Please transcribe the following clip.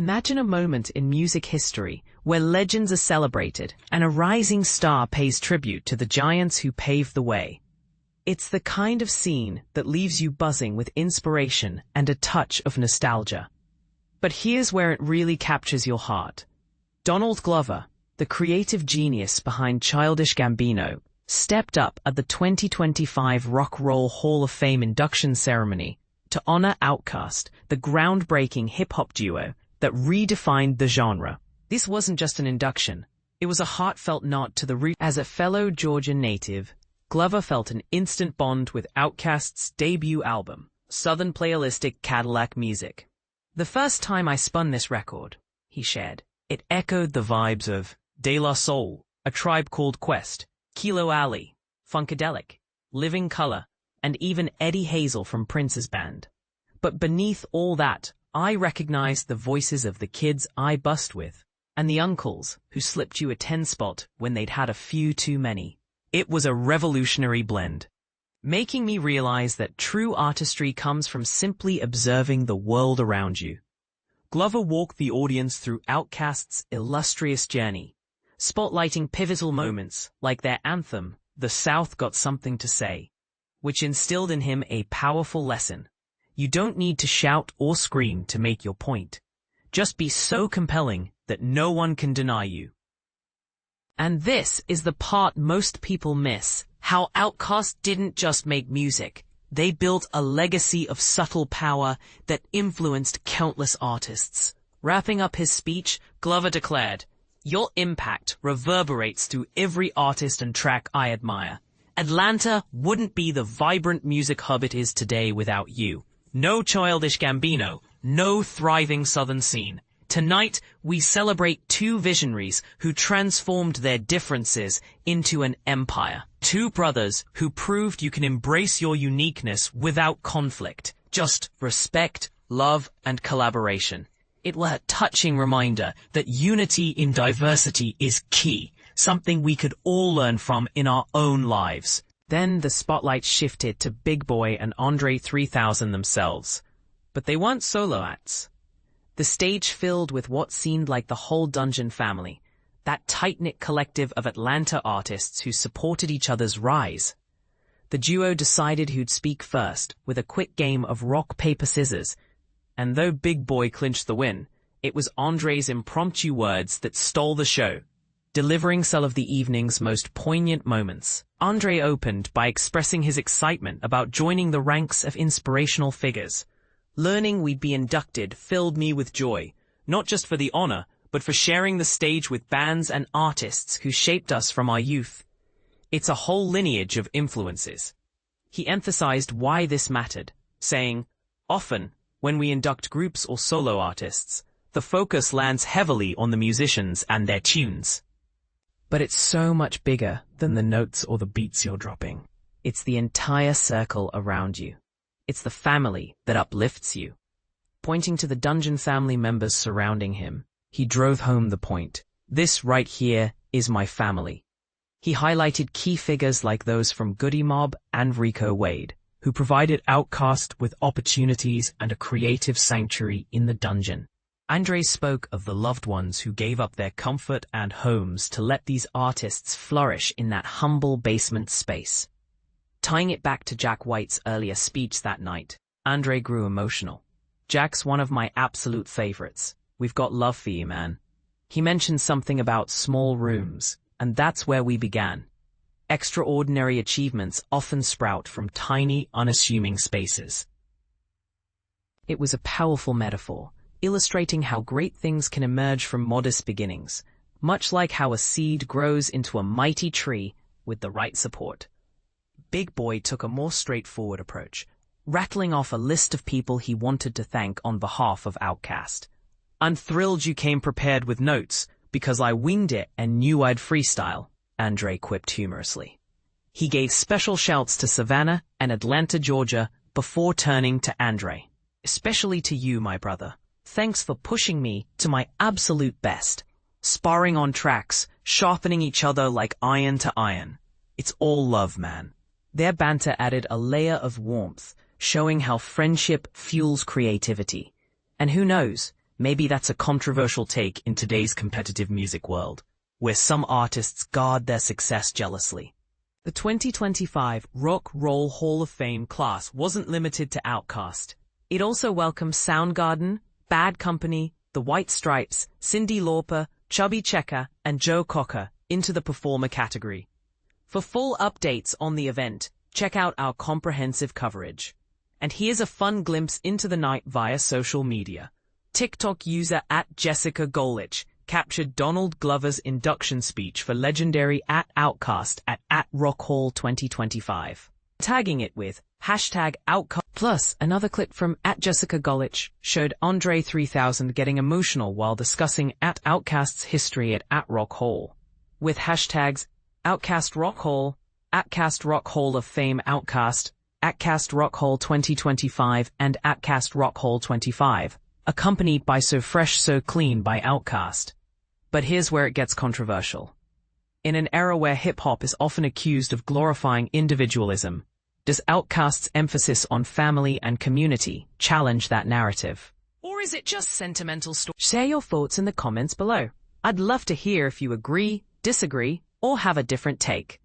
Imagine a moment in music history where legends are celebrated and a rising star pays tribute to the giants who paved the way. It's the kind of scene that leaves you buzzing with inspiration and a touch of nostalgia. But here's where it really captures your heart. Donald Glover, the creative genius behind Childish Gambino, stepped up at the 2025 Rock Roll Hall of Fame induction ceremony to honor OutKast, the groundbreaking hip-hop duo that redefined the genre. This wasn't just an induction. It was a heartfelt nod to the root. As a fellow Georgia native, Glover felt an instant bond with OutKast's debut album, Southern Playalistic Cadillac Music. The first time I spun this record, he shared, it echoed the vibes of De La Soul, A Tribe Called Quest, Kilo Ali, Funkadelic, Living Color, and even Eddie Hazel from Prince's band. But beneath all that, I recognized the voices of the kids I bussed with, and the uncles who slipped you a 10 spot when they'd had a few too many. It was a revolutionary blend, making me realize that true artistry comes from simply observing the world around you. Glover walked the audience through OutKast's illustrious journey, spotlighting pivotal moments like their anthem, The South Got Something to Say, which instilled in him a powerful lesson. You don't need to shout or scream to make your point. Just be so compelling that no one can deny you. And this is the part most people miss, how OutKast didn't just make music. They built a legacy of subtle power that influenced countless artists. Wrapping up his speech, Glover declared, "Your impact reverberates through every artist and track I admire. Atlanta wouldn't be the vibrant music hub it is today without you. No Childish Gambino, no thriving Southern scene. Tonight, we celebrate two visionaries who transformed their differences into an empire. Two brothers who proved you can embrace your uniqueness without conflict. Just respect, love, and collaboration. It was a touching reminder that unity in diversity is key, something we could all learn from in our own lives." Then the spotlight shifted to Boi and André 3000 themselves. But they weren't solo acts. The stage filled with what seemed like the whole Dungeon family, that tight-knit collective of Atlanta artists who supported each other's rise. The duo decided who'd speak first with a quick game of rock, paper, scissors, and though Boi clinched the win, it was André's impromptu words that stole the show, delivering some of the evening's most poignant moments. André opened by expressing his excitement about joining the ranks of inspirational figures. Learning we'd be inducted filled me with joy, not just for the honor, but for sharing the stage with bands and artists who shaped us from our youth. It's a whole lineage of influences. He emphasized why this mattered, saying, "Often, when we induct groups or solo artists, the focus lands heavily on the musicians and their tunes. But it's so much bigger than the notes or the beats you're dropping. It's the entire circle around you. It's the family that uplifts you." Pointing to the Dungeon family members surrounding him, he drove home the point. This right here is my family. He highlighted key figures like those from Goody Mob and Rico Wade, who provided OutKast with opportunities and a creative sanctuary in the Dungeon. André spoke of the loved ones who gave up their comfort and homes to let these artists flourish in that humble basement space. Tying it back to Jack White's earlier speech that night, André grew emotional. "Jack's one of my absolute favorites. We've got love for you, man." He mentioned something about small rooms, and that's where we began. Extraordinary achievements often sprout from tiny, unassuming spaces. It was a powerful metaphor, illustrating how great things can emerge from modest beginnings, much like how a seed grows into a mighty tree with the right support. Boi took a more straightforward approach, rattling off a list of people he wanted to thank on behalf of OutKast. "I'm thrilled you came prepared with notes, because I winged it and knew I'd freestyle," André quipped humorously. He gave special shouts to Savannah and Atlanta, Georgia, before turning to André. "Especially to you, my brother. Thanks for pushing me to my absolute best. Sparring on tracks, sharpening each other like iron to iron. It's all love, man." Their banter added a layer of warmth, showing how friendship fuels creativity. And who knows, Maybe that's a controversial take in today's competitive music world, where some artists guard their success jealously. The 2025 Rock Roll Hall of Fame class wasn't limited to OutKast. It also welcomed Soundgarden, Bad Company, The White Stripes, Cyndi Lauper, Chubby Checker, and Joe Cocker into the performer category. For full updates on the event, check out our comprehensive coverage. And here's a fun glimpse into the night via social media. TikTok user @JessicaGolich captured Donald Glover's induction speech for legendary @OutKast at Rock Hall 2025, tagging it with #OutKast. Plus, another clip from @JessicaGolich showed Andre 3000 getting emotional while discussing OutKast's history at Rock Hall, with hashtags OutKast Rock Hall, @Kast Rock Hall of Fame OutKast, @Kast Rock Hall 2025, and @Kast Rock Hall 25. Accompanied by So Fresh So Clean by OutKast. But here's where it gets controversial. In an era where hip-hop is often accused of glorifying individualism, does OutKast's emphasis on family and community challenge that narrative? Or is it just sentimental story? Share your thoughts in the comments below. I'd love to hear if you agree, disagree, or have a different take.